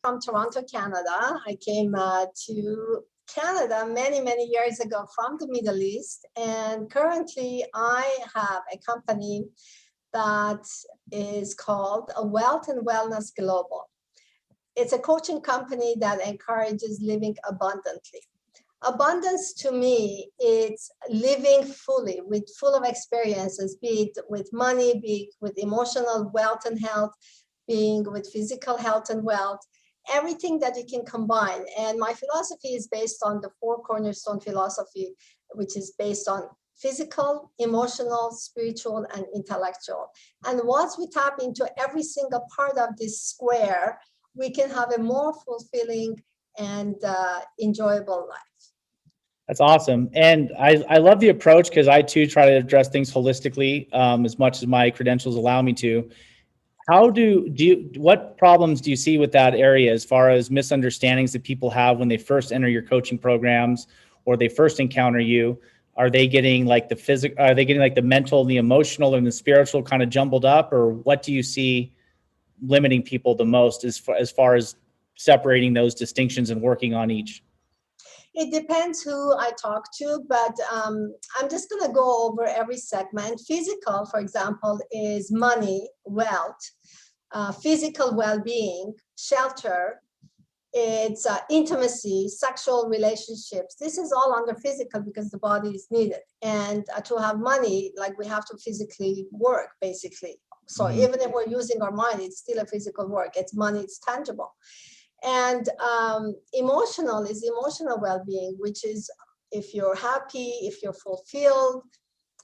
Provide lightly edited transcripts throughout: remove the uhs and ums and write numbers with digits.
from Toronto, Canada. I came to Canada many years ago from the Middle East. And currently I have a company that is called Wealth and Wellness Global. It's a coaching company that encourages living abundantly. Abundance to me, it's living fully, full of experiences, be it with money, be it with emotional wealth and health, being with physical health and wealth, everything that you can combine. And my philosophy is based on the 4 cornerstone philosophy, which is based on physical, emotional, spiritual, and intellectual. And once we tap into every single part of this square, we can have a more fulfilling and enjoyable life. That's awesome. And I love the approach, because I too try to address things holistically as much as my credentials allow me to. What problems do you see with that area as far as misunderstandings that people have when they first enter your coaching programs or they first encounter you? Are they getting like the physical, are they getting like the mental, the emotional, and the spiritual kind of jumbled up? Or what do you see limiting people the most as far as separating those distinctions and working on each? It depends who I talk to, but I'm just going to go over every segment. Physical, for example, is money, wealth, physical well-being, shelter, it's intimacy, sexual relationships. This is all under physical because the body is needed. And to have money, like we have to physically work, basically. So even if we're using our mind, it's still a physical work. It's money, it's tangible. And emotional is emotional well-being, which is if you're happy, if you're fulfilled,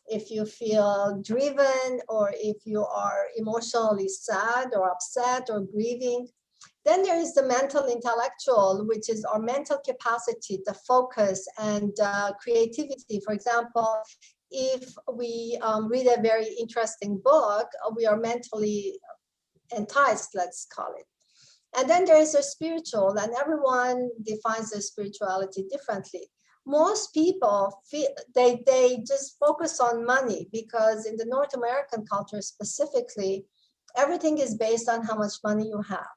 if you feel driven, or if you are emotionally sad or upset or grieving. Then there is the mental intellectual, which is our mental capacity, the focus and creativity. For example, if we read a very interesting book, we are mentally enticed, let's call it. And then there is a spiritual, and everyone defines their spirituality differently. Most people feel they just focus on money because in the North American culture specifically, everything is based on how much money you have,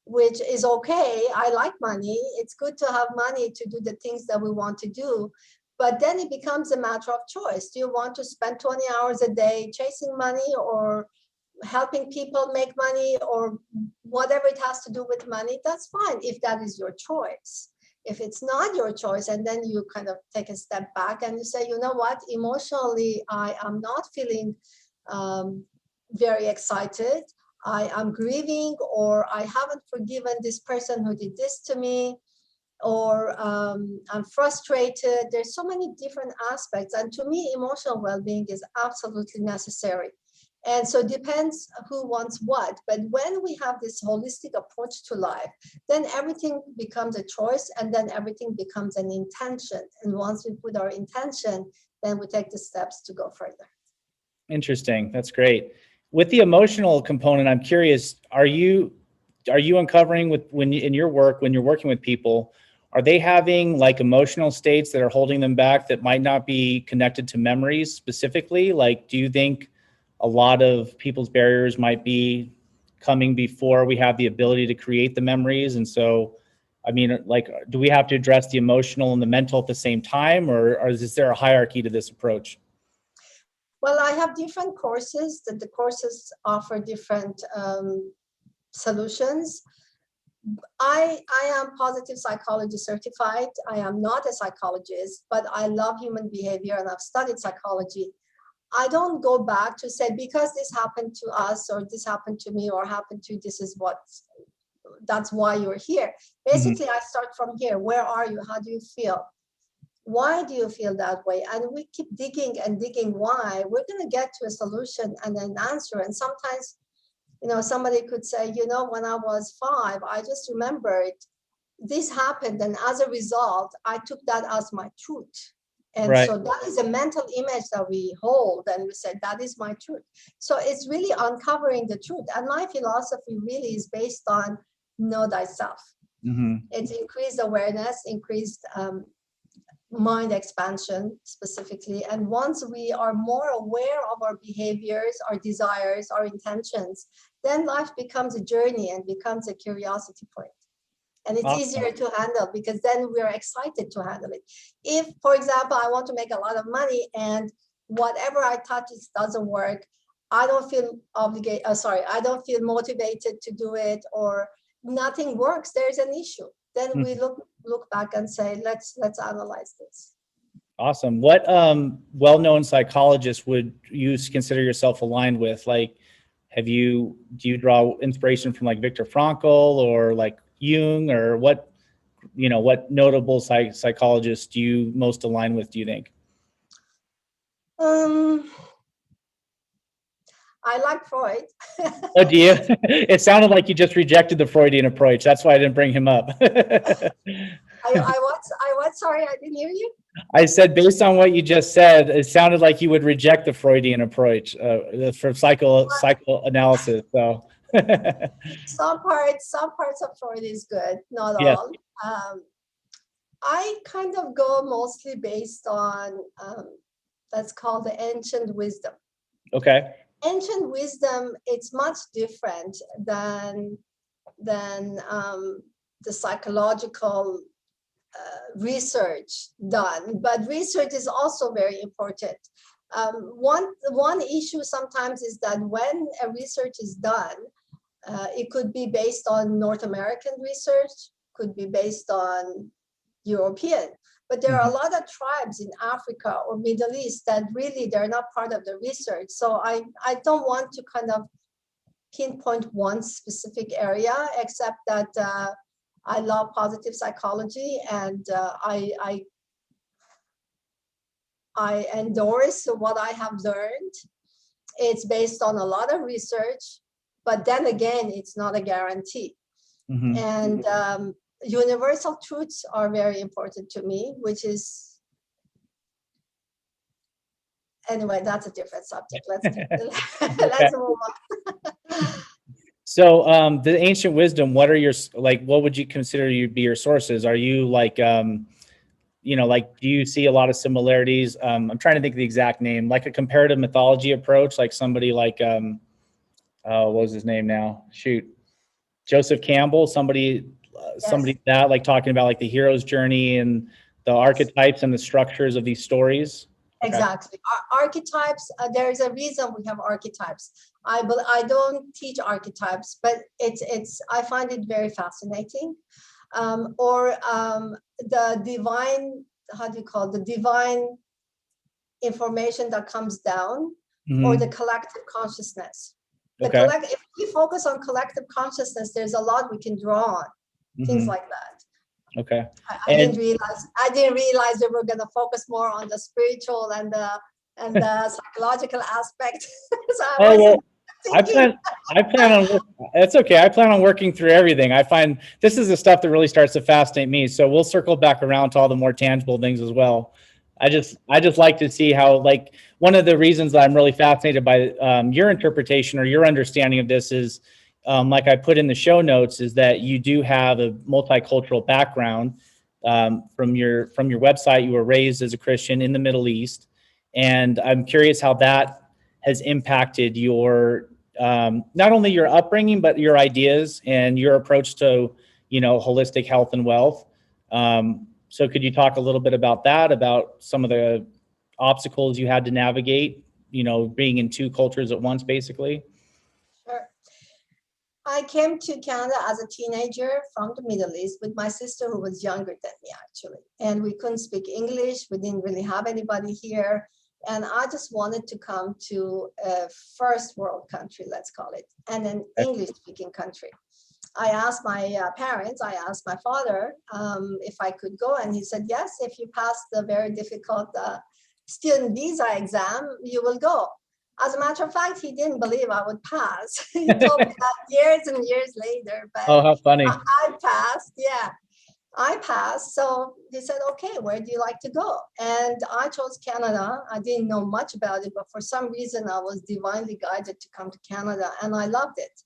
which is okay. I like money. It's good to have money to do the things that we want to do. But then it becomes a matter of choice. Do you want to spend 20 hours a day chasing money or helping people make money or whatever it has to do with money? That's fine if that is your choice. If it's not your choice, and then you kind of take a step back and you say, you know what, emotionally, I am not feeling very excited. I am grieving, or I haven't forgiven this person who did this to me, or I'm frustrated. There's so many different aspects. And to me, emotional well-being is absolutely necessary. And so it depends who wants what. But when we have this holistic approach to life, then everything becomes a choice, and then everything becomes an intention. And once we put our intention, then we take the steps to go further. Interesting. That's great. With the emotional component, I'm curious, are you uncovering in your work, when you're working with people, are they having like emotional states that are holding them back that might not be connected to memories specifically? Like, do you think a lot of people's barriers might be coming before we have the ability to create the memories? And so, I mean, like, do we have to address the emotional and the mental at the same time, or is there a hierarchy to this approach? Well, I have different courses that the courses offer different solutions. I am positive psychology certified. I am not a psychologist, but I love human behavior and I've studied psychology. I don't go back to say, because this happened to us, or this happened to me, or happened to, that's why you're here. Basically, I start from here. Where are you? How do you feel? Why do you feel that way? And we keep digging and digging why. We're going to get to a solution and an answer. And sometimes, somebody could say, when I was 5, I just remembered this happened. And as a result, I took that as my truth. And so that is a mental image that we hold, and we say, that is my truth. So it's really uncovering the truth. And my philosophy really is based on know thyself. It's increased awareness, increased mind expansion specifically. And once we are more aware of our behaviors, our desires, our intentions, then life becomes a journey and becomes a curiosity point. And it's Awesome. easier to handle because then we're excited to handle it. If, for example, I want to make a lot of money and whatever I touch doesn't work, I don't feel obligated. I don't feel motivated to do it, or nothing works. There's an issue. Then we look back and say, let's analyze this. Awesome. What well-known psychologist would you consider yourself aligned with? Like, do you draw inspiration from like Viktor Frankl or like Jung, or what notable psychologists do you most align with, do you think? I like Freud. Oh, do you? It sounded like you just rejected the Freudian approach. That's why I didn't bring him up. Sorry, I didn't hear you. I said, based on what you just said, it sounded like you would reject the Freudian approach for psychoanalysis. So, some parts of Freud is good, not yeah. all. I kind of go mostly based on that's called the ancient wisdom. Okay. Ancient wisdom, it's much different than the psychological research done, but research is also very important. One issue sometimes is that when a research is done, it could be based on North American research, could be based on European, but there are a lot of tribes in Africa or Middle East that really they're not part of the research. So I don't want to kind of pinpoint one specific area, except that I love positive psychology, and I endorse what I have learned. It's based on a lot of research, but then again, it's not a guarantee. And universal truths are very important to me, which is, anyway, that's a different subject. Let's move on. So the ancient wisdom, what would you consider to be your sources? Are you like, do you see a lot of similarities? I'm trying to think of the exact name, like a comparative mythology approach, like somebody like, what was his name now? Shoot. Joseph Campbell, somebody that like talking about like the hero's journey and the archetypes and the structures of these stories. Exactly. Archetypes, there's a reason we have archetypes. I don't teach archetypes, but I find it very fascinating. The divine, the divine information that comes down, or the collective consciousness. If we focus on collective consciousness, there's a lot we can draw on, things like that. Okay. I didn't realize we were going to focus more on the spiritual and the psychological aspect. So I plan on. It's okay. I plan on working through everything. I find this is the stuff that really starts to fascinate me. So we'll circle back around to all the more tangible things as well. I just like to see how, like, one of the reasons that I'm really fascinated by your interpretation or your understanding of this is, like I put in the show notes, is that you do have a multicultural background. From your website, you were raised as a Christian in the Middle East, and I'm curious how that has impacted your not only your upbringing but your ideas and your approach to holistic health and wealth. So could you talk a little bit about that, about some of the obstacles you had to navigate, being in two cultures at once, basically? Sure. I came to Canada as a teenager from the Middle East with my sister, who was younger than me, actually. And we couldn't speak English. We didn't really have anybody here. And I just wanted to come to a first world country, let's call it, and an English-speaking country. I asked my parents, I asked my father if I could go, and he said, yes, if you pass the very difficult student visa exam, you will go. As a matter of fact, he didn't believe I would pass. He told me that years and years later. But oh, how funny. I passed, yeah. I passed. So he said, okay, where do you like to go? And I chose Canada. I didn't know much about it, but for some reason I was divinely guided to come to Canada, and I loved it.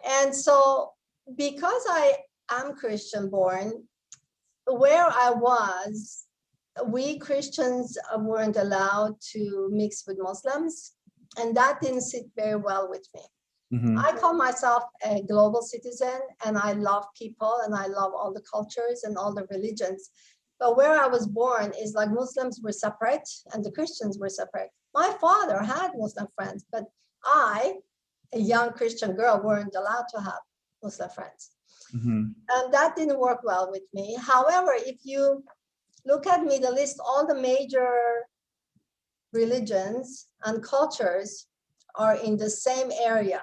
And so because I am Christian born, where I was, we Christians weren't allowed to mix with Muslims, and that didn't sit very well with me. Mm-hmm. I call myself a global citizen, and I love people, and I love all the cultures and all the religions. But where I was born is like Muslims were separate and the Christians were separate. My father had Muslim friends, but I, a young Christian girl, weren't allowed to have Muslim friends. Mm-hmm. And that didn't work well with me. However, if you look at Middle East, all the major religions and cultures are in the same area.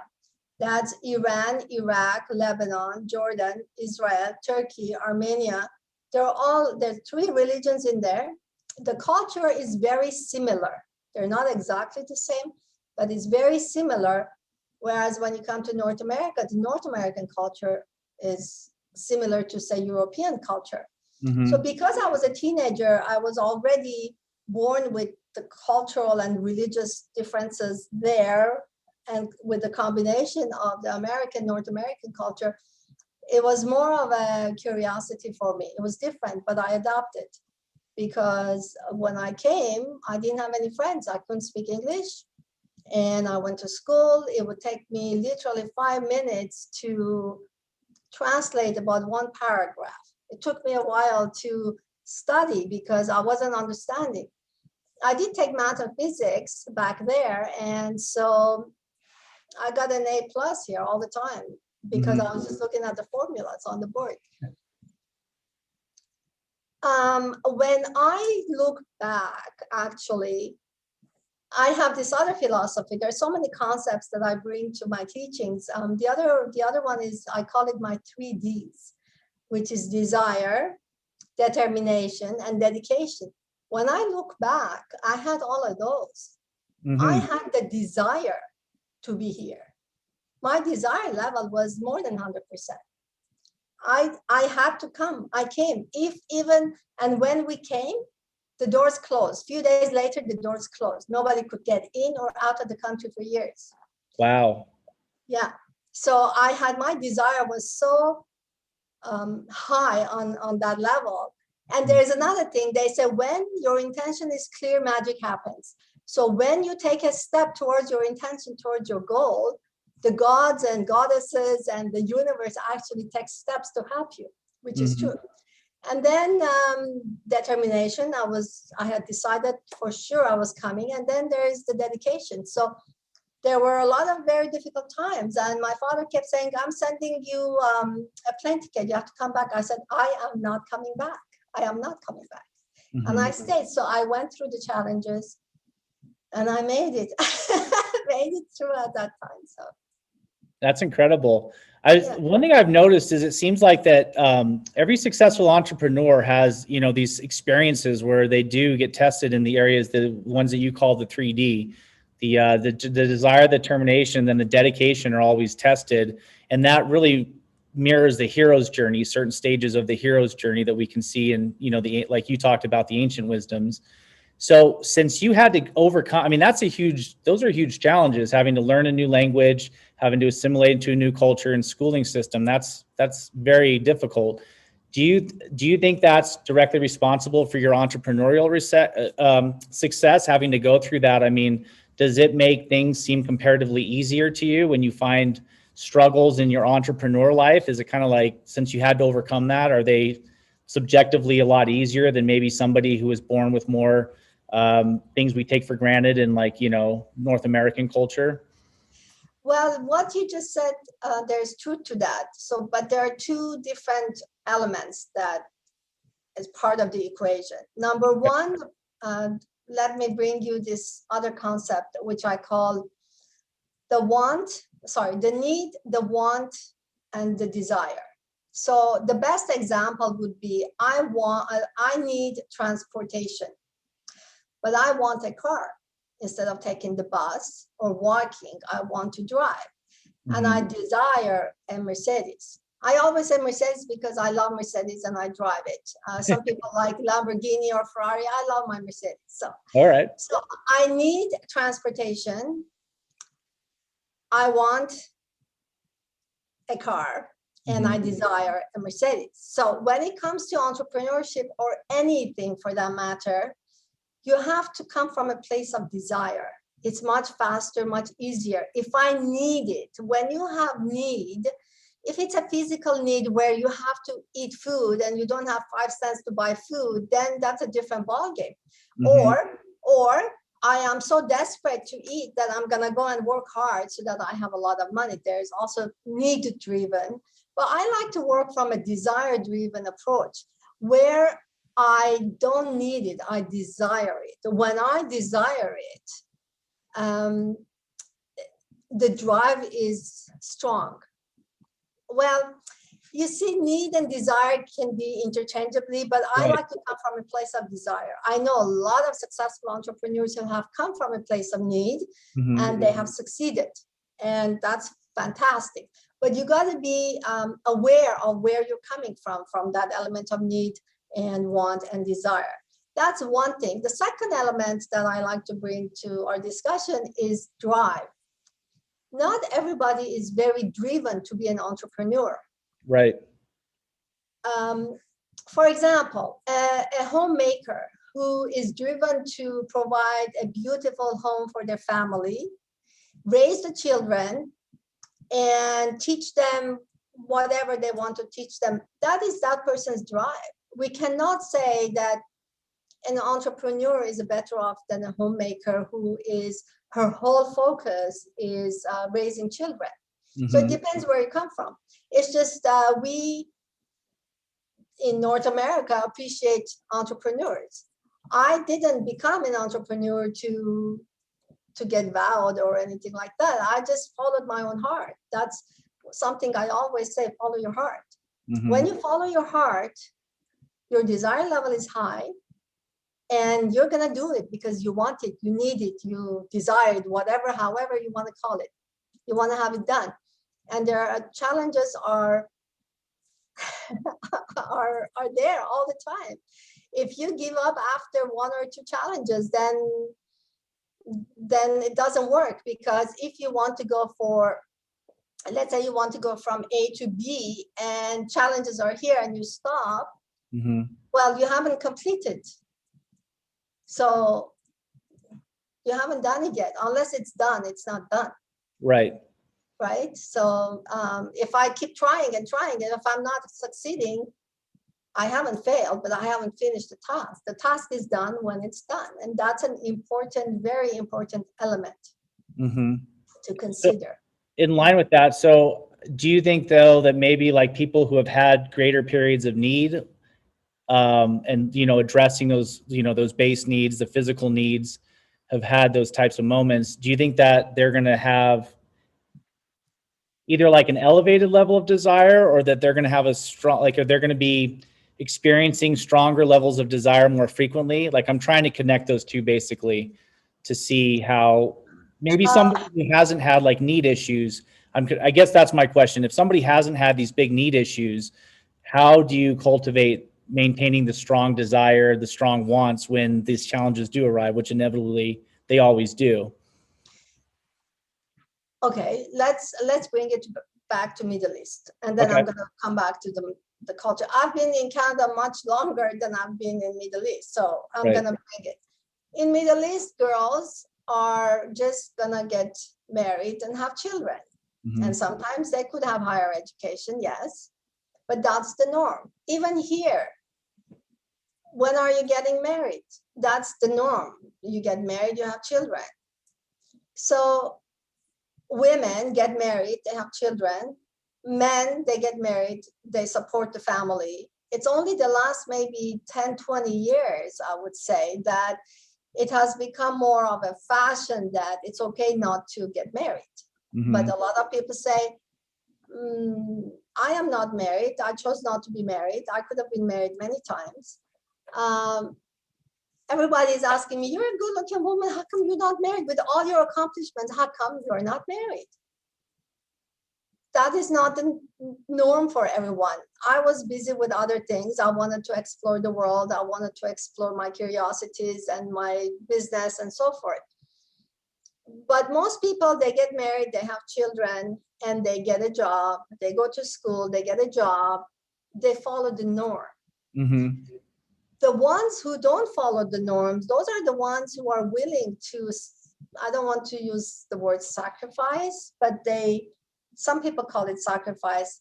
That's Iran, Iraq, Lebanon, Jordan, Israel, Turkey, Armenia. There are 3 religions in there. The culture is very similar. They're not exactly the same, but it's very similar. Whereas when you come to North America, the North American culture is similar to, say, European culture. Mm-hmm. So because I was a teenager, I was already born with the cultural and religious differences there. And with the combination of the North American culture, it was more of a curiosity for me. It was different, but I adapted because when I came, I didn't have any friends. I couldn't speak English. And I went to school. It would take me literally 5 minutes to translate about 1 paragraph. It took me a while to study because I wasn't understanding. I did take math and physics back there. And so I got an A+ here all the time because I was just looking at the formulas on the board. When I look back, actually, I have this other philosophy. There's so many concepts that I bring to my teachings. The other one is, I call it my 3 Ds, which is desire, determination, and dedication. When I look back, I had all of those. I had the desire to be here. My desire level was more than 100%. I had to come. I came. And when we came, the doors closed. A few days later, the doors closed. Nobody could get in or out of the country for years. Wow. Yeah. So my desire was so high on that level. And there's another thing. They say when your intention is clear, magic happens. So when you take a step towards your intention, towards your goal, the gods and goddesses and the universe actually take steps to help you, which is true. And then determination. I had decided for sure I was coming. And then there is the dedication. So there were a lot of very difficult times. And my father kept saying, I'm sending you a plane ticket. You have to come back. I said, I am not coming back. I am not coming back. And I stayed. So I went through the challenges and I made it. Made it through at that time. So that's incredible. One thing I've noticed is it seems like that every successful entrepreneur has, these experiences where they do get tested in the areas, the ones that you call the 3D, the desire, the determination, then the dedication are always tested. And that really mirrors the hero's journey, certain stages of the hero's journey that we can see in, like you talked about, the ancient wisdoms. So since you had to overcome, those are huge challenges, having to learn a new language, having to assimilate into a new culture and schooling system. That's very difficult. Do you think that's directly responsible for your entrepreneurial success, having to go through that? Does it make things seem comparatively easier to you when you find struggles in your entrepreneur life? Is it kind of like, since you had to overcome that, are they subjectively a lot easier than maybe somebody who was born with more things we take for granted in, like, North American culture? Well, what you just said, there's truth to that. So, but there are 2 different elements that is part of the equation. Number one, let me bring you this other concept, which I call the need, the want, and the desire. So the best example would be, I need transportation, but I want a car. Instead of taking the bus or walking, I want to drive. And I desire a Mercedes. I always say Mercedes because I love Mercedes and I drive it. Some people like Lamborghini or Ferrari. I love my Mercedes. So, all right. So I need transportation. I want a car and I desire a Mercedes. So when it comes to entrepreneurship or anything for that matter, you have to come from a place of desire. It's much faster, much easier. If I need it, when you have need, if it's a physical need where you have to eat food and you don't have 5 cents to buy food, then that's a different ballgame. Or I am so desperate to eat that I'm gonna go and work hard so that I have a lot of money. There's also need driven, but I like to work from a desire driven approach where I don't need it, I desire it. When I desire it, the drive is strong. Well, you see, need and desire can be interchangeably, but I like to come from a place of desire. I know a lot of successful entrepreneurs who have come from a place of need and they have succeeded, and that's fantastic. But you got to be aware of where you're coming from that element of need and want and desire. That's one thing. The second element that I like to bring to our discussion is drive. Not everybody is very driven to be an entrepreneur. Right. For example, a homemaker who is driven to provide a beautiful home for their family, raise the children, and teach them whatever they want to teach them, that is that person's drive. We cannot say that an entrepreneur is better off than a homemaker who is her whole focus is raising children. So it depends where you come from. It's just we in North America appreciate entrepreneurs. I didn't become an entrepreneur to get vowed or anything like that. I just followed my own heart. That's something I always say, follow your heart. When you follow your heart, your desire level is high, and you're going to do it because you want it, you need it, you desire it, whatever, however you want to call it. You want to have it done. And there are challenges are there all the time. If you give up after one or two challenges, then it doesn't work, because if you want to go for, let's say you want to go from A to B and challenges are here and you stop, well, you haven't completed. So you haven't done it yet. Unless it's done, it's not done. Right. Right. So if I keep trying and trying, and if I'm not succeeding, I haven't failed, but I haven't finished the task. The task is done when it's done. And that's an important, very important element to consider. So, in line with that, so do you think, though, that maybe like people who have had greater periods of need and, you know, addressing those, you know, those base needs, the physical needs, have had those types of moments, do you think that they're going to have either like an elevated level of desire, or that they're going to have a strong, like, are they going to be experiencing stronger levels of desire more frequently? Like, I'm trying to connect those two basically to see how maybe somebody who hasn't had like need issues, I guess that's my question. If somebody hasn't had these big need issues, how do you cultivate maintaining the strong desire, the strong wants when these challenges do arrive, which inevitably they always do? Okay, let's bring it back to Middle East, and then I'm going to come back to the culture. I've been in Canada much longer than I've been in Middle East, so I'm going to bring it. In Middle East, girls are just going to get married and have children. And sometimes they could have higher education, yes, but that's the norm. Even here, when are you getting married? That's the norm. You get married, you have children. So women get married, they have children. Men, they get married, they support the family. It's only the last maybe 10, 20 years, I would say, that it has become more of a fashion that it's okay not to get married. But a lot of people say, I am not married. I chose not to be married. I could have been married many times. Everybody is asking me, you're a good-looking woman. How come you're not married? With all your accomplishments, how come you're not married? That is not the norm for everyone. I was busy with other things. I wanted to explore the world. I wanted to explore my curiosities and my business and so forth. But most people, they get married, they have children, and they get a job. They go to school, they get a job. They follow the norm. The ones who don't follow the norms, those are the ones who are willing to I don't want to use the word sacrifice, but some people call it sacrifice,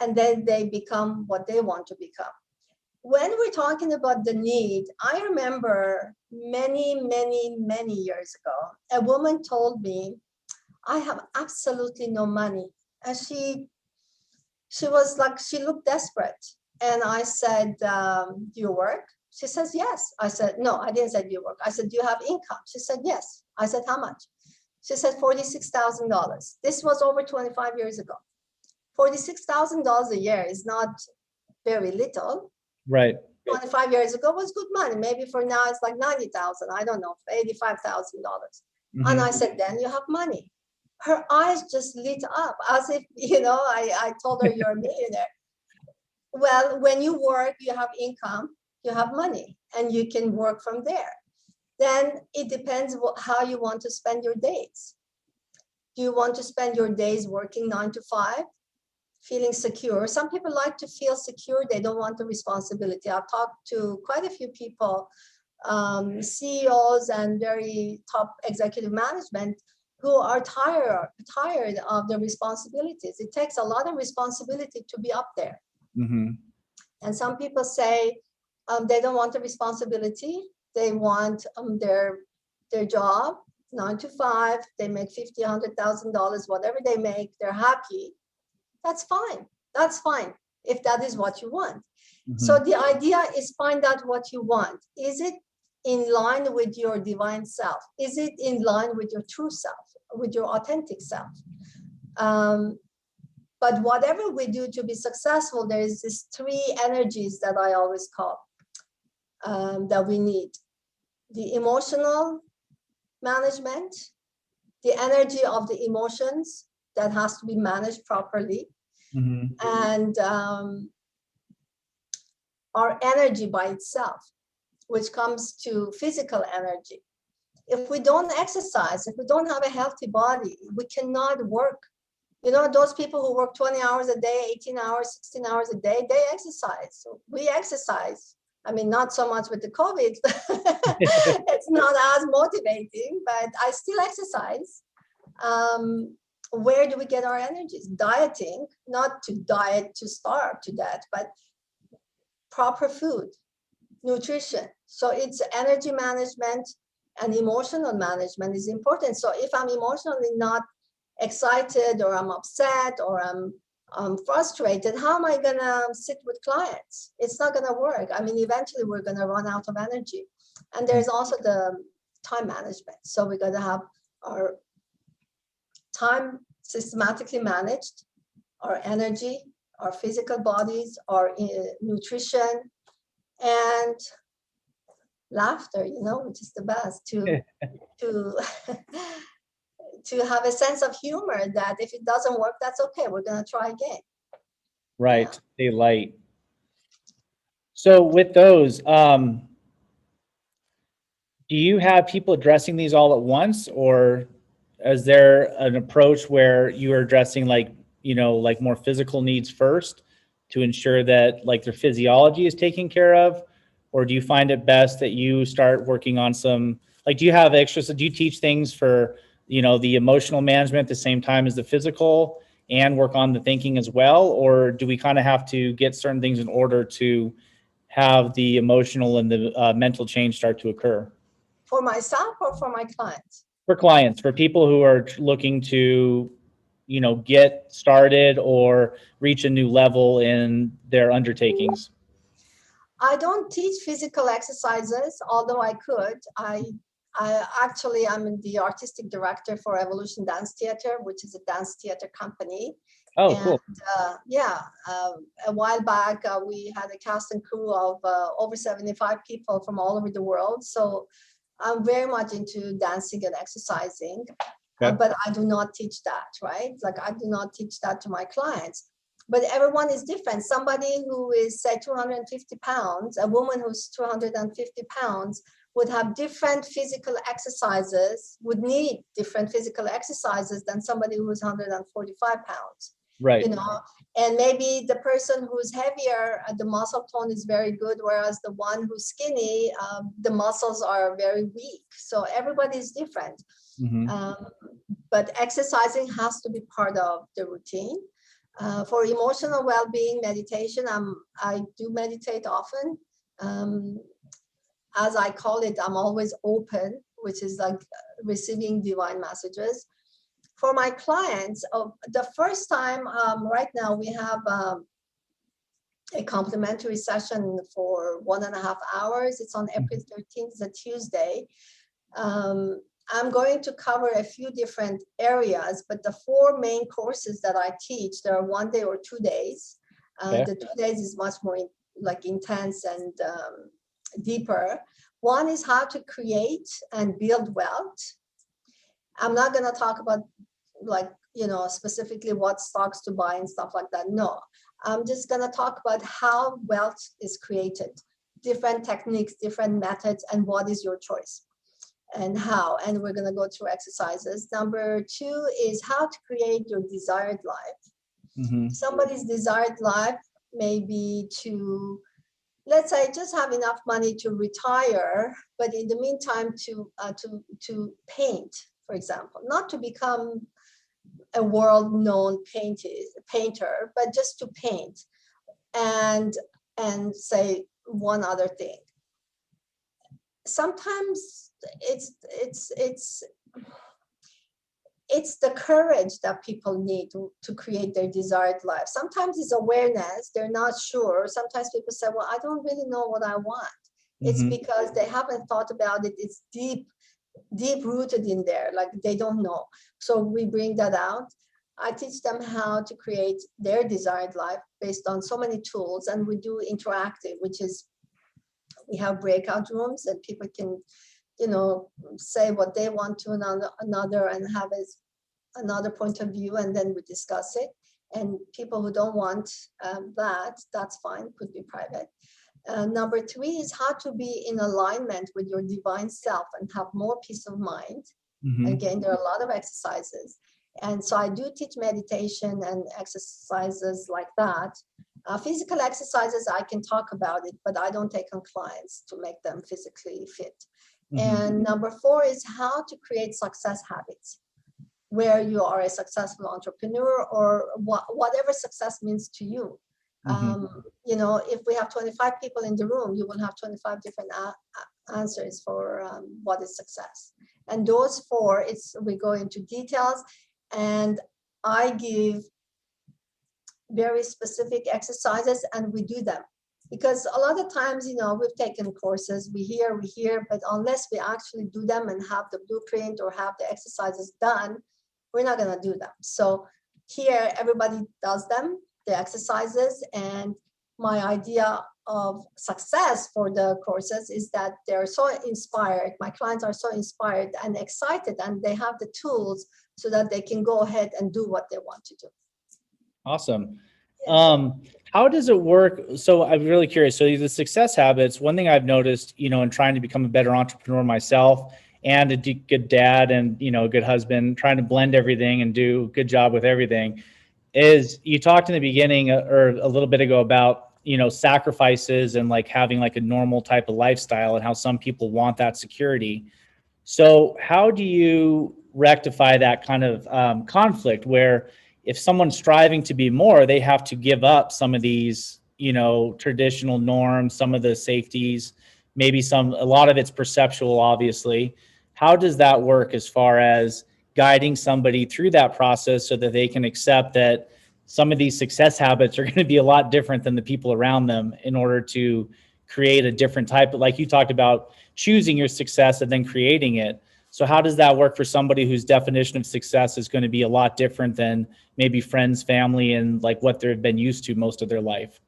and then they become what they want to become. When we're talking about the need, I remember many, many, many years ago, a woman told me, I have absolutely no money. And she was like, she looked desperate. And I said, do you work? She says, yes. I said, no, I didn't say do you work. I said, do you have income? She said, yes. I said, how much? She said, $46,000. This was over 25 years ago. $46,000 a year is not very little. Right. 25 years ago was good money. Maybe for now it's like 90,000. I don't know, $85,000. And I said, then you have money. Her eyes just lit up as if, I told her you're a millionaire. Well, when you work, you have income, you have money, and you can work from there. Then it depends how you want to spend your days. Do you want to spend your days working 9 to 5? Feeling secure. Some people like to feel secure. They don't want the responsibility. I've talked to quite a few people, CEOs and very top executive management, who are tired of the responsibilities. It takes a lot of responsibility to be up there. Mm-hmm. And some people say they don't want the responsibility. They want their job, 9 to 5. They make $50,000, $100,000, whatever they make, they're happy. That's fine. That's fine if that is what you want. Mm-hmm. So the idea is find out what you want. Is it in line with your divine self? Is it in line with your true self, with your authentic self? But whatever we do to be successful, there is these 3 energies that I always call that we need. The emotional management, the energy of the emotions, that has to be managed properly. Mm-hmm. And our energy by itself, which comes to physical energy. If we don't exercise, if we don't have a healthy body, we cannot work. Those people who work 20 hours a day, 18 hours, 16 hours a day, they exercise. So we exercise. I mean, not so much with the COVID. It's not as motivating, but I still exercise. Where do we get our energies? Dieting, not to diet to starve to death, but proper food, nutrition. So it's energy management and emotional management is important. So if I'm emotionally not excited, or I'm upset, or I'm frustrated, how am I gonna sit with clients? It's not gonna work. I mean, eventually we're gonna run out of energy. And there's also the time management. So we gotta have our time systematically managed, our energy, our physical bodies, our nutrition, and laughter, which is the best, to to have a sense of humor that if it doesn't work, that's okay. We're going to try again. Right. Yeah. Stay light. So with those, do you have people addressing these all at once, or is there an approach where you are addressing like more physical needs first to ensure that like their physiology is taken care of? Or do you find it best that you start working on some, like, do you have extras? Do you teach things for, the emotional management at the same time as the physical and work on the thinking as well? Or do we kind of have to get certain things in order to have the emotional and the mental change start to occur? For myself or for my clients? For clients, for people who are looking to, get started or reach a new level in their undertakings. I don't teach physical exercises, although I could. I'm the artistic director for Evolution Dance Theater, which is a dance theater company. Oh, cool. A while back, we had a cast and crew of over 75 people from all over the world. So I'm very much into dancing and exercising, but I do not teach that, right? Like I do not teach that to my clients. But everyone is different. Somebody who is, say, 250 pounds, a woman who's 250 pounds would have different physical exercises, would need different physical exercises than somebody who's 145 pounds. Right. And maybe the person who's heavier, the muscle tone is very good, whereas the one who's skinny, the muscles are very weak. So everybody is different. But exercising has to be part of the routine. For emotional well-being meditation, I do meditate often. As I call it, I'm always open, which is like receiving divine messages. For my clients, the first time, right now we have a complimentary session for 1.5 hours. It's on April 13th, it's a Tuesday. I'm going to cover a few different areas, but the 4 main courses that I teach, there are 1 day or 2 days. The 2 days is much more intense and deeper. One is how to create and build wealth. I'm not going to talk about specifically what stocks to buy and stuff like that. No, I'm just going to talk about how wealth is created, different techniques, different methods, and what is your choice and how. And we're going to go through exercises. Number 2 is how to create your desired life. Somebody's desired life may be to, let's say, just have enough money to retire, but in the meantime to paint, for example, not to become a world-known painter, but just to paint and say one other thing. Sometimes it's the courage that people need to create their desired life. Sometimes it's awareness, they're not sure. Sometimes people say, well, I don't really know what I want. It's because they haven't thought about it. It's deep rooted in there, like they don't know. So we bring that out. I teach them how to create their desired life based on so many tools, and we do interactive, which is we have breakout rooms and people can say what they want to another and have another point of view, and then we discuss it. And people who don't want that's fine, could be private. Number 3 is how to be in alignment with your divine self and have more peace of mind. Again, there are a lot of exercises. And so I do teach meditation and exercises like that. Physical exercises, I can talk about it, but I don't take on clients to make them physically fit. And number 4 is how to create success habits, where you are a successful entrepreneur or whatever success means to you. If we have 25 people in the room, you will have 25 different answers for what is success. And those 4, we go into details, and I give very specific exercises and we do them. Because a lot of times, we've taken courses, we hear, but unless we actually do them and have the blueprint or have the exercises done, we're not going to do them. So here, everybody does them, the exercises, and my idea of success for the courses is that they're so inspired. My clients are so inspired and excited, and they have the tools so that they can go ahead and do what they want to do. Awesome. How does it work? So I'm really curious. So the success habits, one thing I've noticed, in trying to become a better entrepreneur myself and a good dad and, a good husband, trying to blend everything and do a good job with everything, is you talked in the beginning or a little bit ago about, sacrifices and like having like a normal type of lifestyle and how some people want that security. So how do you rectify that kind of conflict where if someone's striving to be more, they have to give up some of these, traditional norms, some of the safeties, maybe a lot of it's perceptual, obviously. How does that work as far as guiding somebody through that process so that they can accept that some of these success habits are going to be a lot different than the people around them in order to create a different type of, like you talked about, choosing your success and then creating it. So how does that work for somebody whose definition of success is going to be a lot different than maybe friends, family, and like what they've been used to most of their life?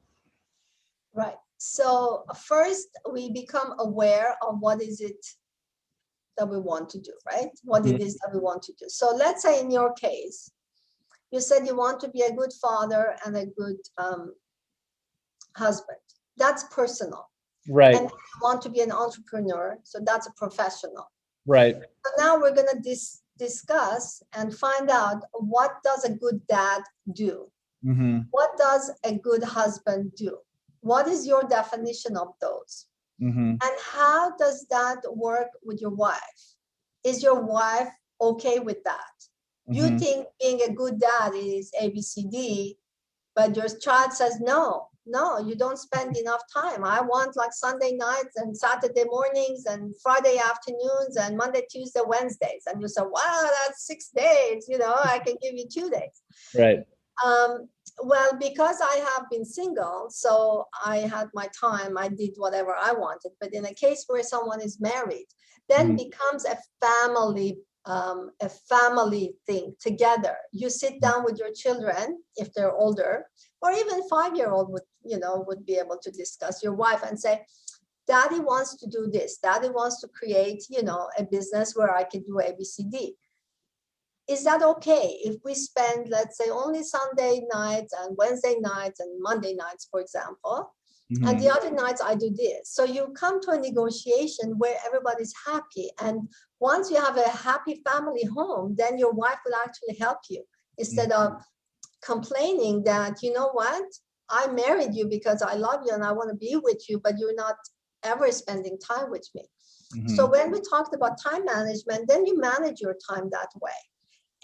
Right. So first we become aware of what is it that we want to do, right? What it is that we want to do. So let's say in your case, you said you want to be a good father and a good husband. That's personal. Right. And you want to be an entrepreneur. So that's a professional. Right. So now we're going to discuss and find out, what does a good dad do? Mm-hmm. What does a good husband do? What is your definition of those? Mm-hmm. And how does that work with your wife? Is your wife okay with that? You Mm-hmm. think being a good dad is ABCD, but your child says, no, you don't spend enough time. I want like Sunday nights and Saturday mornings and Friday afternoons and Monday, Tuesday, Wednesdays. And you say, wow, that's 6 days. I can give you 2 days. Right. Well, because I have been single, so I had my time, I did whatever I wanted. But in a case where someone is married, then becomes a family thing together. You sit down with your children, if they're older, or even 5-year-old would be able to discuss your wife and say, Daddy wants to do this. Daddy wants to create, a business where I can do ABCD. Is that okay if we spend, let's say, only Sunday nights and Wednesday nights and Monday nights, for example, and the other nights I do this? So you come to a negotiation where everybody's happy. And once you have a happy family home, then your wife will actually help you instead of complaining that, you know what, I married you because I love you and I want to be with you, but you're not ever spending time with me. So when we talked about time management, then you manage your time that way.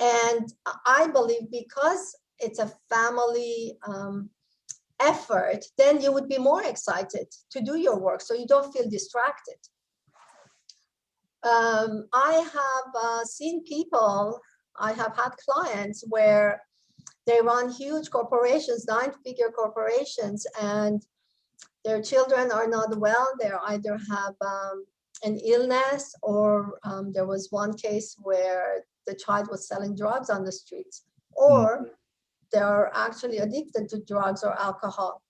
And I believe because it's a family effort, then you would be more excited to do your work so you don't feel distracted. I have seen people, I have had clients where they run huge corporations, 9-figure corporations, and their children are not well. They either have an illness, or there was one case where the child was selling drugs on the streets, or they're actually addicted to drugs or alcohol.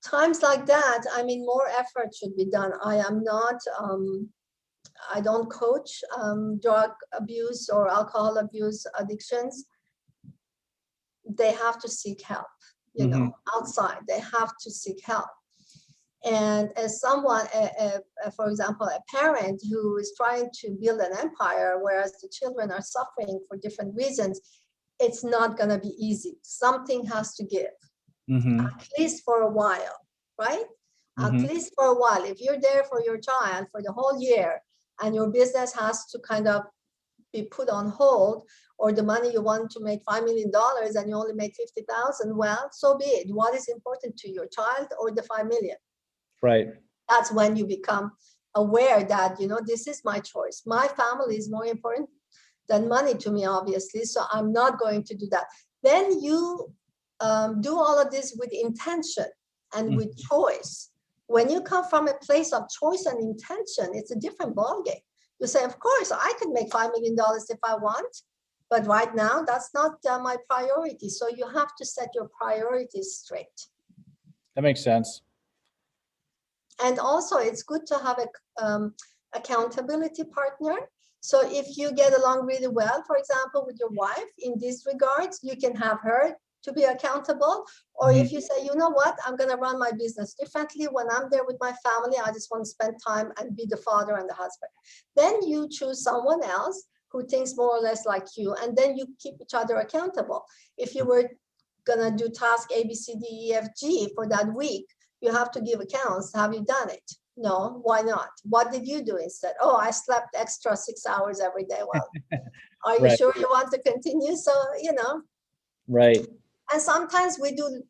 Times like that, I mean, more effort should be done. I am not, I don't coach drug abuse or alcohol abuse addictions. They have to seek help, outside. They have to seek help. And as someone, for example, a parent who is trying to build an empire, whereas the children are suffering for different reasons, it's not going to be easy. Something has to give, at least for a while, right? At least for a while. If you're there for your child for the whole year and your business has to kind of be put on hold, or the money you want to make $5 million and you only make 50,000, well, so be it. What is important to your child or the 5 million? Right. That's when you become aware that, this is my choice. My family is more important than money to me, obviously. So I'm not going to do that. Then you do all of this with intention and with choice. When you come from a place of choice and intention, it's a different ballgame. You say, of course, I could make $5 million if I want, but right now that's not my priority. So you have to set your priorities straight. That makes sense. And also, it's good to have a accountability partner. So if you get along really well, for example, with your wife in these regards, you can have her to be accountable. Or if you say, you know what, I'm going to run my business differently. When I'm there with my family, I just want to spend time and be the father and the husband. Then you choose someone else who thinks more or less like you, and then you keep each other accountable. If you were going to do task A, B, C, D, E, F, G for that week, you have to give accounts. Have you done it? No, why not? What did you do instead? Oh, I slept extra 6 hours every day. Well, are you sure you want to continue? So, Right. And sometimes we do,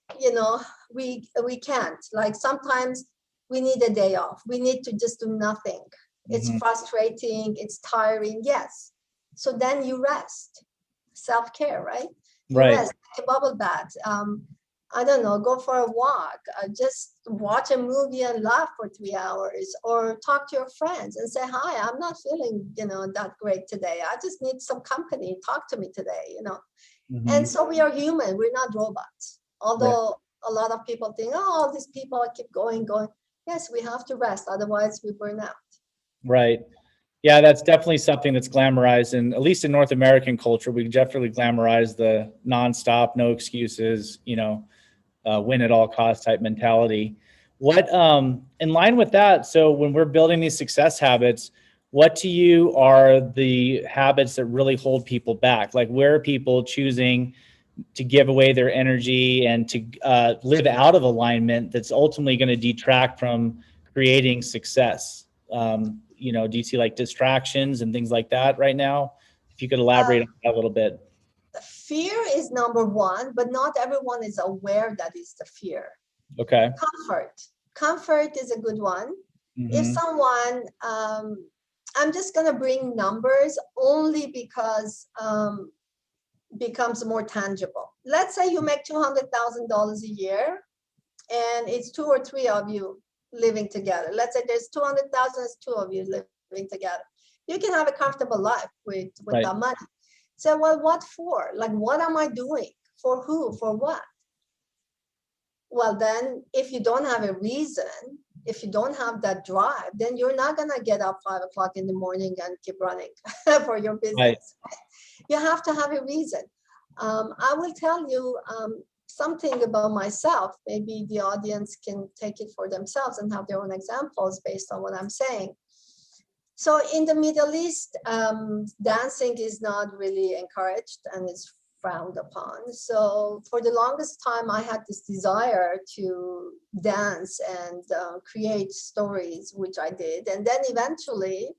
we can't. Like sometimes we need a day off. We need to just do nothing. It's frustrating. It's tiring. Yes. So then you rest. Self-care, right? You rest, take a bubble bath. I don't know, go for a walk, just watch a movie and laugh for 3 hours, or talk to your friends and say, hi, I'm not feeling, that great today. I just need some company. Talk to me today, And so we are human. We're not robots. Although a lot of people think, oh, all these people keep going. Yes, we have to rest. Otherwise we burn out. Right. Yeah, that's definitely something that's glamorized. And at least in North American culture, we definitely glamorize the nonstop, no excuses, win at all costs type mentality. What, in line with that, so when we're building these success habits, what to you are the habits that really hold people back? Like, where are people choosing to give away their energy and to live out of alignment that's ultimately going to detract from creating success. Do you see like distractions and things like that right now? If you could elaborate on that a little bit. Fear is number one, but not everyone is aware that is the fear. Okay. Comfort is a good one. Mm-hmm. If someone, I'm just going to bring numbers only because becomes more tangible. Let's say you make $200,000 a year and it's 2 or 3 of you living together. Let's say there's 200,000, it's 2 of you living together. You can have a comfortable life with Right. that money. So, well, what for? Like, what am I doing? For who? For what? Well, then if you don't have a reason, if you don't have that drive, then you're not going to get up 5 o'clock in the morning and keep running for your business. Right. You have to have a reason. I will tell you something about myself. Maybe the audience can take it for themselves and have their own examples based on what I'm saying. So in the Middle East, dancing is not really encouraged and is frowned upon. So for the longest time, I had this desire to dance and create stories, which I did. And then eventually,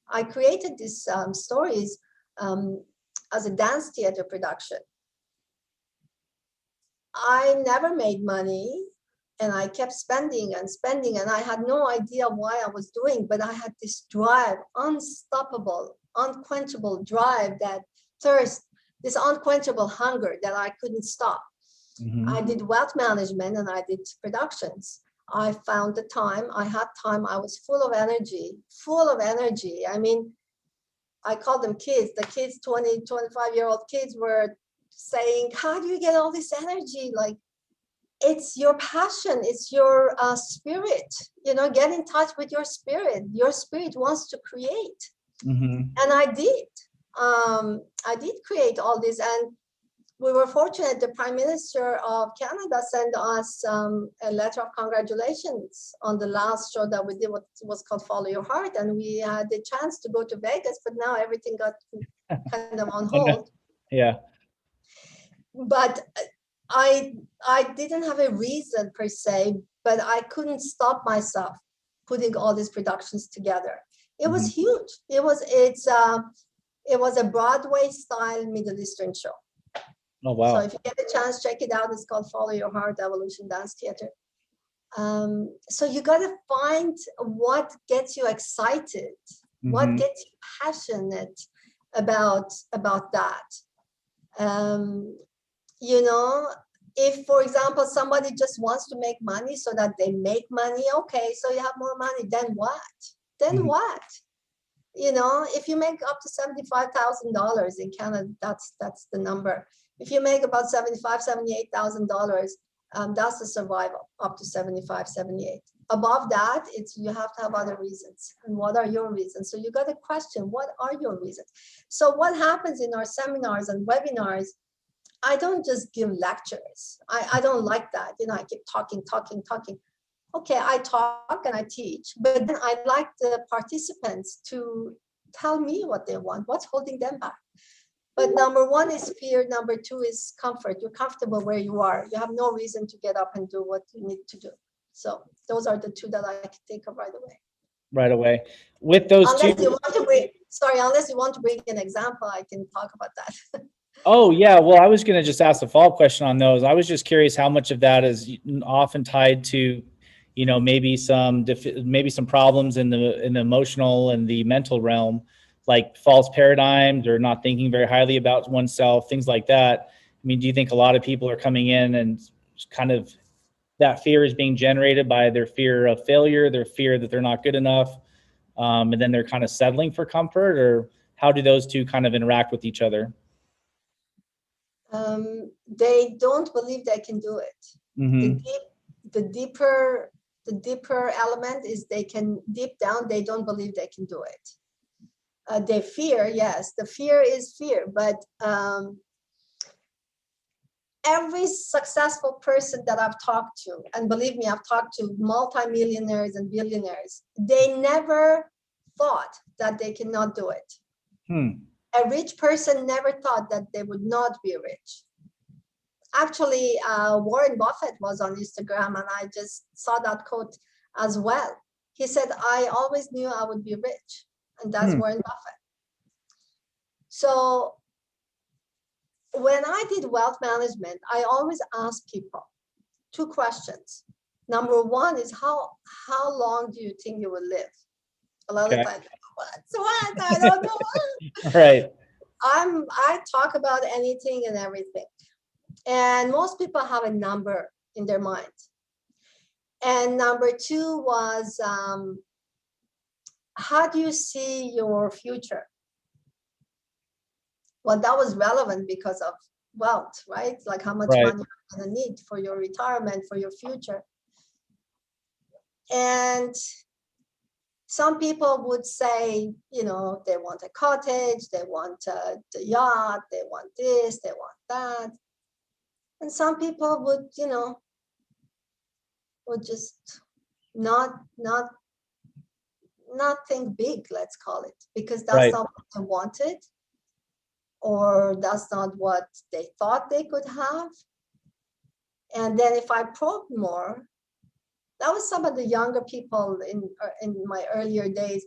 I created these stories as a dance theater production. I never made money. And I kept spending, and I had no idea why I was doing, but I had this drive, unstoppable, unquenchable drive, that thirst, this unquenchable hunger that I couldn't stop. Mm-hmm. I did wealth management and I did productions. I found the time, I had time, I was full of energy. I mean, I call them kids. The kids, 20, 25-year-old kids were saying, how do you get all this energy? Like, it's your passion, it's your spirit, get in touch with your spirit. Your spirit wants to create. Mm-hmm. And I did create all this. And we were fortunate, the Prime Minister of Canada sent us a letter of congratulations on the last show that we did, what was called Follow Your Heart. And we had the chance to go to Vegas, but now everything got kind of on hold. Yeah. But I didn't have a reason per se, but I couldn't stop myself putting all these productions together. It was huge. It was a Broadway style Middle Eastern show. Oh wow! So if you get a chance, check it out. It's called Follow Your Heart Evolution Dance Theater. So you got to find what gets you excited, what gets you passionate about that. If, for example, somebody just wants to make money so that they make money, okay, so you have more money, then what? What? If you make up to $75,000 in Canada, that's the number. If you make about $75,000, $78,000, that's the survival, up to 75, 78. Above that, you have to have other reasons. And what are your reasons? So you got to question, what are your reasons? So what happens in our seminars and webinars, I don't just give lectures. I don't like that. I keep talking. Okay, I talk and I teach, but then I like the participants to tell me what they want, what's holding them back. But number one is fear. Number two is comfort. You're comfortable where you are. You have no reason to get up and do what you need to do. So those are the two that I can think of right away. Right away. With those unless you want to bring an example, I can talk about that. Oh, yeah. Well, I was going to just ask a follow-up question on those. I was just curious how much of that is often tied to, maybe some problems in the emotional and the mental realm, like false paradigms or not thinking very highly about oneself, things like that. I mean, do you think a lot of people are coming in and kind of that fear is being generated by their fear of failure, their fear that they're not good enough, and then they're kind of settling for comfort? Or how do those two kind of interact with each other? They don't believe they can do it. Mm-hmm. The deeper element is deep down, they don't believe they can do it. They fear, yes, the fear is fear, but every successful person that I've talked to, and believe me, I've talked to multimillionaires and billionaires, they never thought that they cannot do it. A rich person never thought that they would not be rich. Actually, Warren Buffett was on Instagram, and I just saw that quote as well. He said, I always knew I would be rich. And that's Warren Buffett. So when I did wealth management, I always ask people two questions. Number one is how long do you think you will live? A lot of times, what? I don't know. Right. I talk about anything and everything. And most people have a number in their mind. And number two was, how do you see your future? Well, that was relevant because of wealth, right? Like how much money you're going to need for your retirement, for your future. And some people would say, you know, they want a cottage, they want a yacht, they want this, they want that. And some people would, you know, would just not think big, let's call it, because that's not what they wanted, or that's not what they thought they could have. And then if I probed more, that was some of the younger people in my earlier days.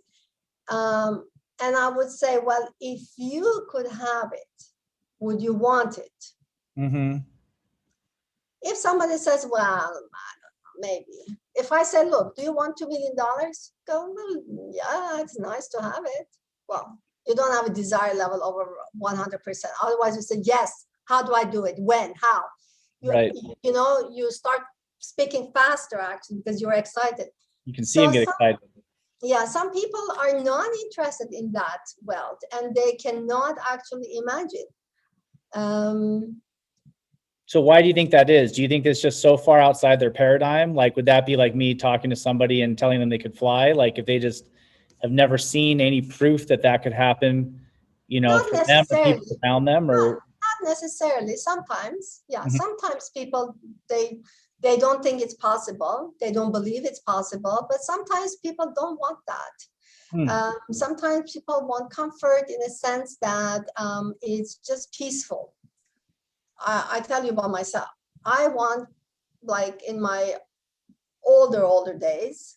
And I would say, well, if you could have it, would you want it? Mm-hmm. If somebody says, well, I don't know, maybe. If I say, look, do you want $2 million? Go, well, yeah, it's nice to have it. Well, you don't have a desire level over 100%. Otherwise, you say, yes, how do I do it? When? How? You know, you start speaking faster, actually, because you're excited. You can see them get excited. Yeah, some people are not interested in that wealth, and they cannot actually imagine. So why do you think that is? Do you think it's just so far outside their paradigm? Like, would that be like me talking to somebody and telling them they could fly? Like, if they just have never seen any proof that that could happen, you know, not for them or people around them, or not necessarily. Sometimes, yeah, sometimes people they don't think it's possible. They don't believe it's possible. But sometimes people don't want that. Sometimes people want comfort in a sense that it's just peaceful. I tell you about myself. I want, like in my older days,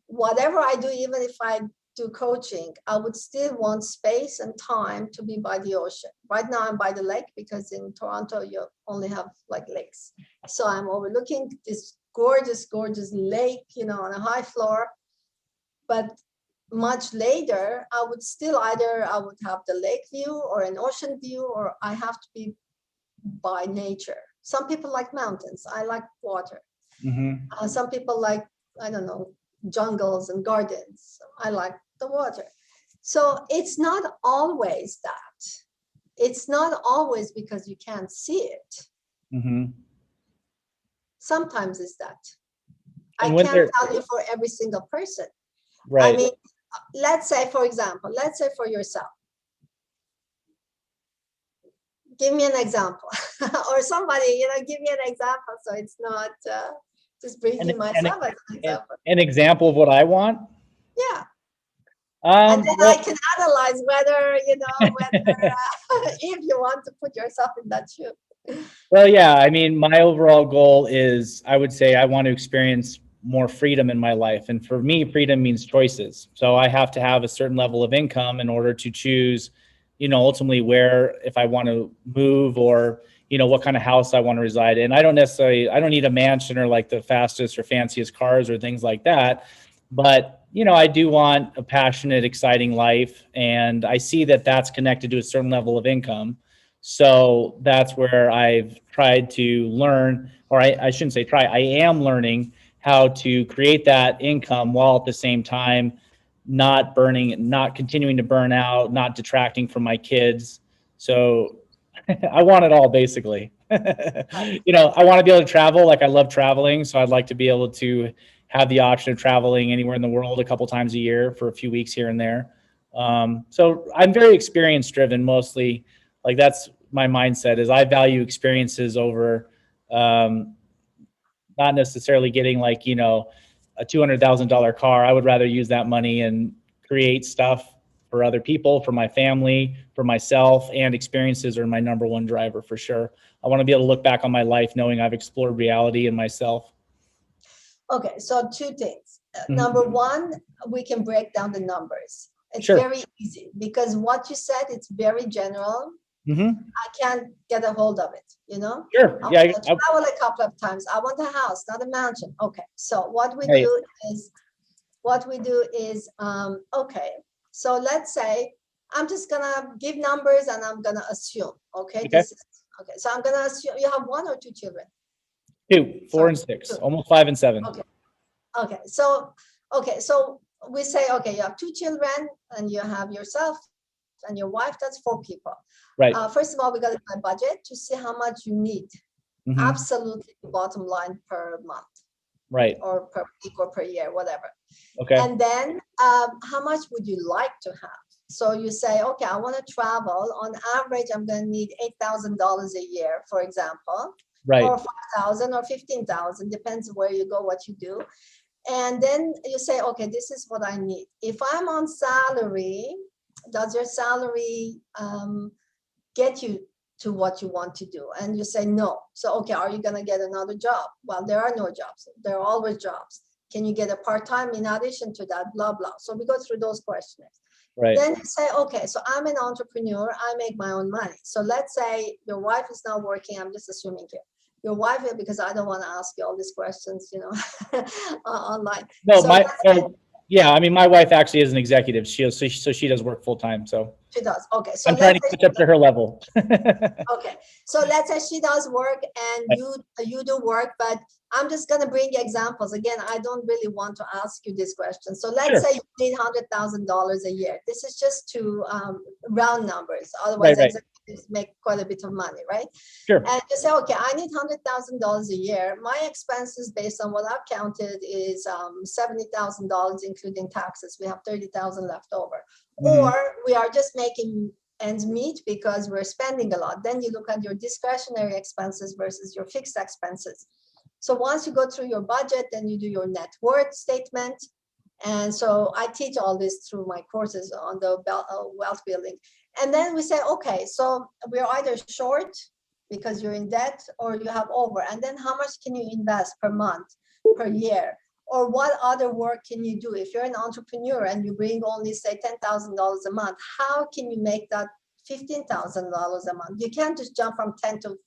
whatever I do, even if I do coaching, I would still want space and time to be by the ocean. Right now I'm by the lake because in Toronto you only have like lakes. So I'm overlooking this gorgeous lake, you know, on a high floor. But much later, I would still either I would have the lake view or an ocean view, or I have to be by nature. Some people like mountains. I like water. Some people like, I don't know, jungles and gardens. I like the water. So it's not always that. It's not always because you can't see it. Sometimes it's that. I can't tell you for every single person. Right. I mean, let's say, for example, let's say for yourself. Give me an example. Or somebody, you know, give me an example so it's not just bringing myself as an example. An example of what I want? Yeah. And then I can analyze whether, you know, if you want to put yourself in that shoe. Well, yeah, I mean, my overall goal is, I would say I want to experience more freedom in my life. And for me, freedom means choices. So I have to have a certain level of income in order to choose, you know, ultimately where, if I want to move, or, you know, what kind of house I want to reside in. I don't need a mansion or like the fastest or fanciest cars or things like that. But, you know, I do want a passionate, exciting life. And I see that that's connected to a certain level of income. So that's where I've tried to learn, or I shouldn't say try, I am learning how to create that income while at the same time not continuing to burn out, not detracting from my kids. So I want it all, basically. You know, I want to be able to travel. Like, I love traveling. So I'd like to be able to have the option of traveling anywhere in the world a couple times a year for a few weeks here and there. So I'm very experience driven mostly. Like, that's my mindset, is I value experiences over, not necessarily getting, like, you know, a $200,000 car. I would rather use that money and create stuff for other people, for my family, for myself, and experiences are my number one driver for sure. I want to be able to look back on my life knowing I've explored reality and myself. Okay, so two things. Number Mhm. one, we can break down the numbers. It's Sure. very easy because what you said, it's very general. Mm-hmm. I can't get a hold of it, you know? Sure. I Yeah. want to travel a couple of times. I want a house, not a mansion. Okay, so what we Right. do is, okay, so let's say I'm just gonna give numbers and I'm gonna assume, okay, Okay. this is, okay, so I'm gonna assume you have 1 or 2 children. 2, 4, Sorry, and 6, 2. almost 5 and 7. Okay, so we say, okay, you have 2 children and you have yourself and your wife, that's 4 people. Right. First of all, we got to do a budget to see how much you need, Mm-hmm. absolutely bottom line per month, Right. or per week or per year, whatever. Okay. And then how much would you like to have? So you say, okay, I want to travel. On average, I'm going to need $8,000 a year, for example, Right. or 5,000 or 15,000, depends where you go, what you do. And then you say, okay, this is what I need. If I'm on salary, does your salary get you to what you want to do? And you say no. So, okay, are you going to get another job? Well, there are no jobs. There are always jobs. Can you get a part-time in addition to that? Blah, blah. So we go through those questions. Right. Then you say, okay, so I'm an entrepreneur. I make my own money. So let's say your wife is not working. I'm just assuming here. Your wife, because I don't want to ask you all these questions, you know, online. No, So yeah, I mean, my wife actually is an executive. So she does work full time. So she does. Okay. So I'm trying to catch up to her level. okay. So let's say she does work and you do work, but I'm just going to bring you examples. Again, I don't really want to ask you this question. So let's say you need $100,000 a year. This is just to round numbers. Otherwise, executives make quite a bit of money, right? Sure. And you say, okay, I need $100,000 a year. My expenses, based on what I've counted, is $70,000, including taxes. We have $30,000 left over. Mm-hmm. Or we are just making ends meet because we're spending a lot. Then you look at your discretionary expenses versus your fixed expenses. So once you go through your budget, then you do your net worth statement. And so I teach all this through my courses on the wealth building. And then we say, okay, so we're either short because you're in debt or you have over. And then how much can you invest per month, per year? Or what other work can you do? If you're an entrepreneur and you bring only, say, $10,000 a month, how can you make that $15,000 a month? You can't just jump from 10 to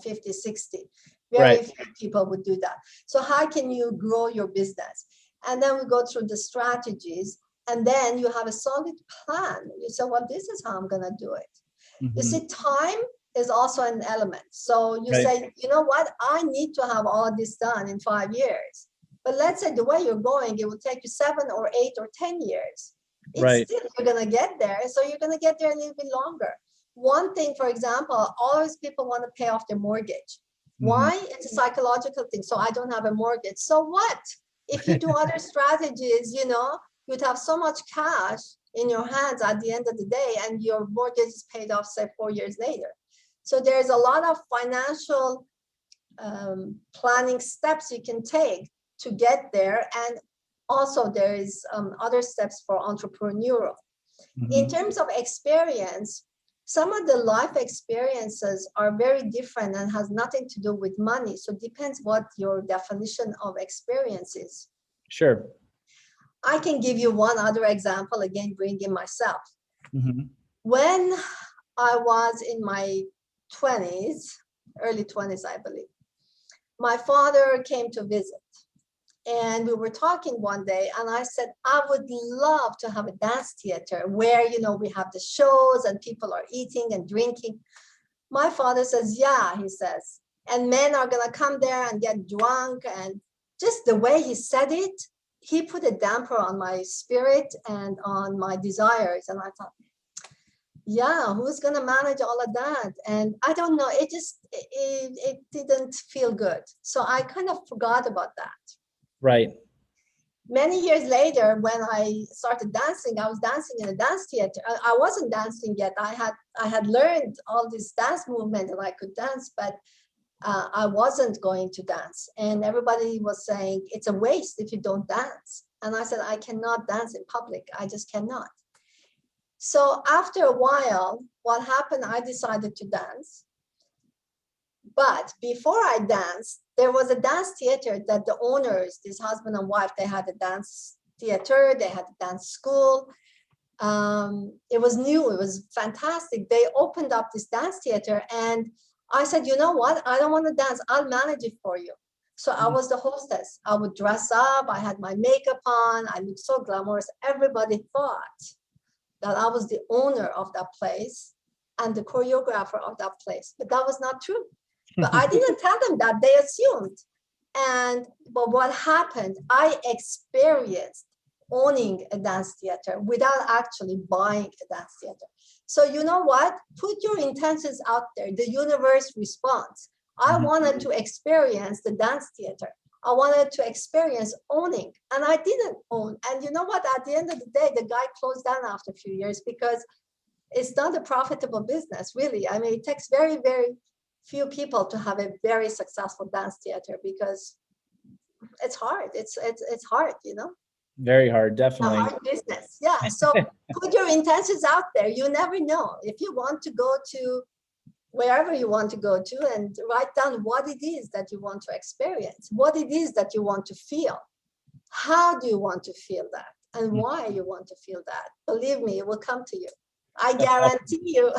50, 60. Very few people would do that. So how can you grow your business? And then we go through the strategies, and then you have a solid plan. You say, well, this is how I'm going to do it. Mm-hmm. You see, time is also an element. So you say, you know what? I need to have all this done in 5 years. But let's say the way you're going, it will take you 7 or 8 or 10 years. It's still, you're going to get there. So you're going to get there a little bit longer. One thing, for example, always people want to pay off their mortgage. Why? It's a psychological thing. So I don't have a mortgage. So what? If you do other strategies, you'd have so much cash in your hands at the end of the day, and your mortgage is paid off, say, 4 years later. So there's a lot of financial planning steps you can take to get there. And also there is other steps for entrepreneurial. In terms of experience, some of the life experiences are very different and has nothing to do with money. So it depends what your definition of experience is. Sure. I can give you one other example, again, bringing myself. Mm-hmm. When I was in my 20s, early 20s, I believe, my father came to visit. And we were talking one day, and I said, I would love to have a dance theater where, we have the shows and people are eating and drinking. My father says, yeah, he says, and men are going to come there and get drunk. And just the way he said it, he put a damper on my spirit and on my desires. And I thought, yeah, who's going to manage all of that? And I don't know, it didn't feel good. So I kind of forgot about that. Right. Many years later, when I started dancing, I was dancing in a dance theater. I wasn't dancing yet. I had learned all this dance movement and I could dance, but I wasn't going to dance. And everybody was saying, it's a waste if you don't dance. And I said, I cannot dance in public. I just cannot. So after a while, what happened, I decided to dance. But before I danced, there was a dance theater that the owners, this husband and wife, they had a dance theater, they had a dance school. It was new, it was fantastic. They opened up this dance theater, and I said, you know what? I don't want to dance. I'll manage it for you. So I was the hostess. I would dress up. I had my makeup on. I looked so glamorous. Everybody thought that I was the owner of that place and the choreographer of that place. But that was not true. But I didn't tell them that. They assumed. But what happened, I experienced owning a dance theater without actually buying a dance theater. So you know what? Put your intentions out there. The universe responds. I wanted to experience the dance theater. I wanted to experience owning, and I didn't own. And you know what? At the end of the day, the guy closed down after a few years because it's not a profitable business, really. I mean, it takes very, very few people to have a very successful dance theater because it's hard. It's hard, you know. Very hard, A definitely. hard business, yeah. So put your intentions out there. You never know. If you want to go to wherever you want to go to, and write down what it is that you want to experience, what it is that you want to feel. How do you want to feel that? And why you want to feel that? Believe me, it will come to you. I guarantee you.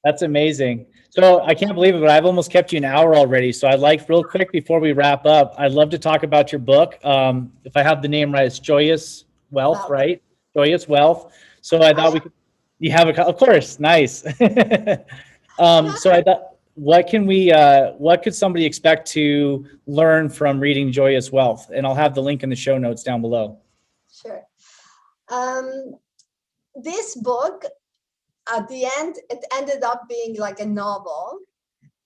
That's amazing. So I can't believe it, but I've almost kept you an hour already. So I'd like, real quick before we wrap up, I'd love to talk about your book. If I have the name right, it's Joyous Wealth, Wow. right? Joyous Wealth. So I thought we could, you have of course, nice. So I thought, what could somebody expect to learn from reading Joyous Wealth? And I'll have the link in the show notes down below. Sure. This book, at the end, it ended up being like a novel,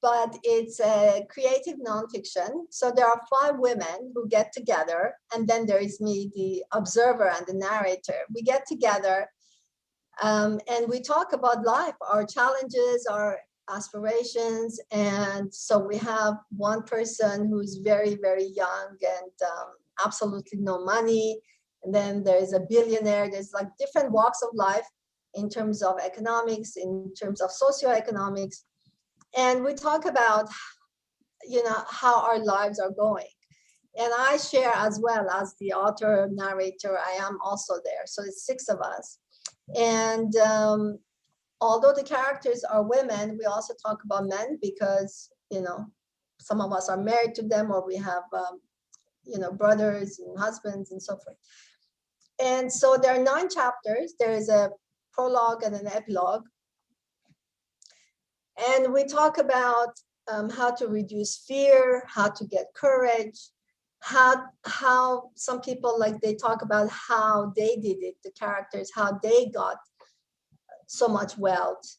but it's a creative nonfiction. So there are 5 women who get together, and then there is me, the observer and the narrator. We get together and we talk about life, our challenges, our aspirations. And so we have one person who's very, very young and absolutely no money. And then there's a billionaire. There's like different walks of life in terms of economics, in terms of socioeconomics. And we talk about, you know, how our lives are going. And I share as well as the author, narrator, I am also there. So it's 6 of us. And although the characters are women, we also talk about men because, you know, some of us are married to them, or we have, you know, brothers and husbands and so forth. And so there are 9 chapters. There is a prologue and an epilogue. And we talk about how to reduce fear, how to get courage, how some people, like, they talk about how they did it, the characters, how they got so much wealth.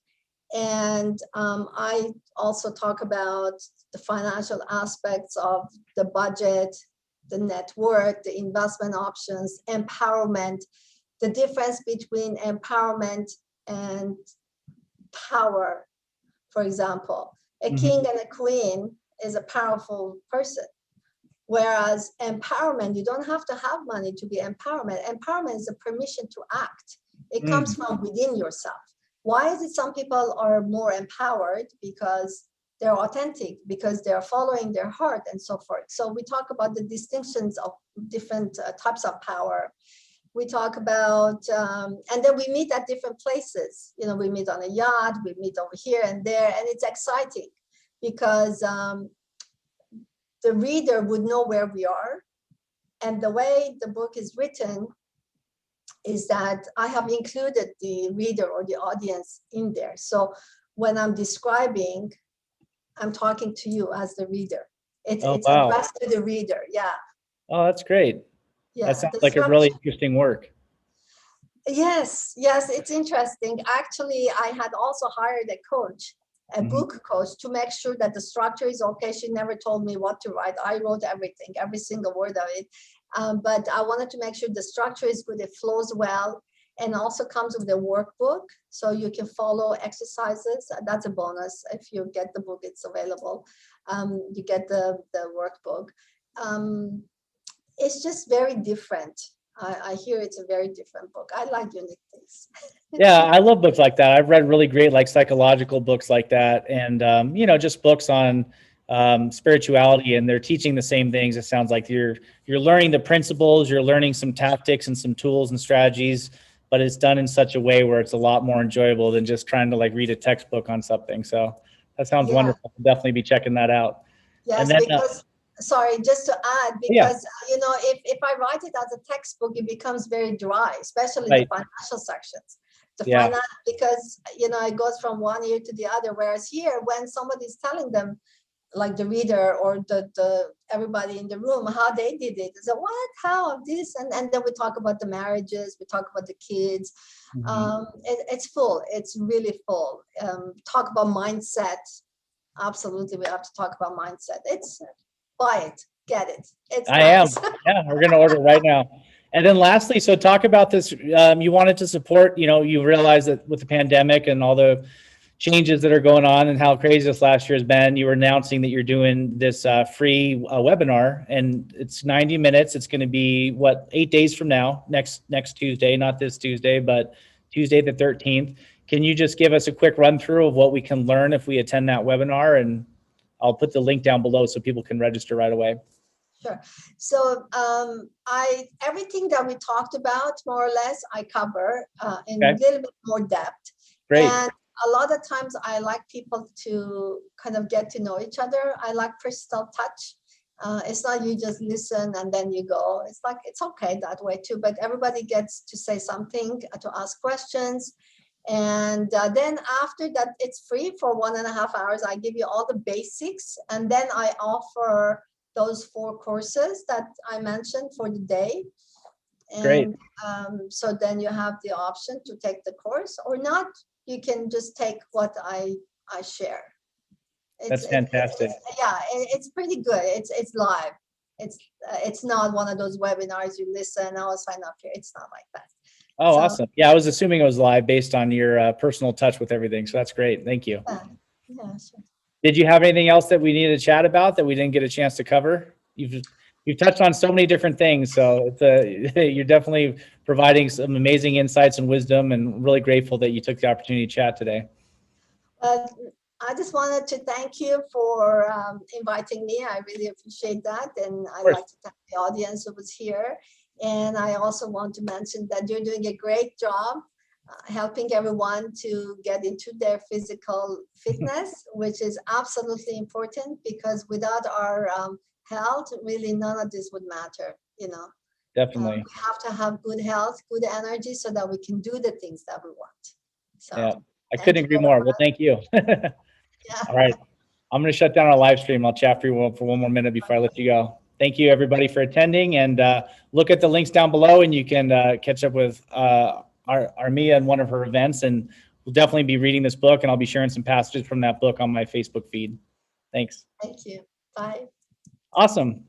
And I also talk about the financial aspects of the budget, the net worth, the investment options, empowerment, the difference between empowerment and power. For example, a king and a queen is a powerful person. Whereas empowerment, you don't have to have money to be empowerment. Empowerment is a permission to act. It comes from within yourself. Why is it some people are more empowered? Because they're authentic, because they're following their heart and so forth. So we talk about the distinctions of different types of power. We talk about, and then we meet at different places. You know, we meet on a yacht, we meet over here and there, and it's exciting because the reader would know where we are. And the way the book is written is that I have included the reader or the audience in there. So when I'm describing, I'm talking to you as the reader. It's addressed to the reader. Yeah. Oh, that's great. Yeah. That sounds like a really interesting work. Yes, yes, it's interesting. Actually, I had also hired a coach, a book coach, to make sure that the structure is okay. She never told me what to write. I wrote everything, every single word of it. But I wanted to make sure the structure is good, it flows well, and also comes with a workbook. So you can follow exercises. That's a bonus. If you get the book, it's available. You get the workbook. It's just very different I hear it's a very different book. I like unique things. Yeah, I love books like that. I've read really great, like psychological books like that, and just books on spirituality, and they're teaching the same things. It sounds like you're learning the principles, you're learning some tactics and some tools and strategies, but it's done in such a way where it's a lot more enjoyable than just trying to like read a textbook on something. So that sounds Yeah. wonderful. I'll definitely be checking that out. And Yes, then, because sorry, just to add, yeah, because if I write it as a textbook, it becomes very dry, especially the right, financial sections. The yeah, finance, because it goes from one ear to the other. Whereas here, when somebody's telling them, like the reader or the everybody in the room, how they did it, so what, how, this, and then we talk about the marriages, we talk about the kids. mhm. It's full. It's really full. Talk about mindset. Absolutely, we have to talk about mindset. It's buy it, get it. It's I am. nice. Yeah, we're going to order right now. And then lastly, so talk about this. You wanted to support, you realize that with the pandemic and all the changes that are going on and how crazy this last year has been, you were announcing that you're doing this free webinar, and it's 90 minutes. It's going to be 8 days from now, next Tuesday, not this Tuesday, but Tuesday the 13th. Can you just give us a quick run through of what we can learn if we attend that webinar? And I'll put the link down below so people can register right away. Sure. So everything that we talked about, more or less, I cover in a little bit more depth. Great. And a lot of times I like people to kind of get to know each other. I like personal touch. It's not you just listen and then you go. It's like, it's okay that way too, but everybody gets to say something, to ask questions. And then after that, it's free for 1.5 hours. I give you all the basics, and then I offer those 4 courses that I mentioned for the day. Great. And so then you have the option to take the course or not. You can just take what I share. That's fantastic. It's pretty good. It's live. It's not one of those webinars you listen, I'll sign up here. It's not like that. Oh, So, awesome. Yeah, I was assuming it was live based on your personal touch with everything. So that's great. Thank you. yeah, sure. Did you have anything else that we needed to chat about that we didn't get a chance to cover? You've touched on so many different things. So it's you're definitely providing some amazing insights and wisdom, and really grateful that you took the opportunity to chat today. I just wanted to thank you for inviting me. I really appreciate that. And I'd like to thank the audience who was here. And I also want to mention that you're doing a great job helping everyone to get into their physical fitness, which is absolutely important, because without our health, really none of this would matter, Definitely. we have to have good health, good energy, so that we can do the things that we want. So yeah, I couldn't agree more. Well, thank you. Yeah. All right. I'm going to shut down our live stream. I'll chat for you for one more minute before I let you go. Thank you, everybody, for attending. And look at the links down below, and you can catch up with Armineh in one of her events. And we'll definitely be reading this book, and I'll be sharing some passages from that book on my Facebook feed. Thanks. Thank you. Bye. Awesome.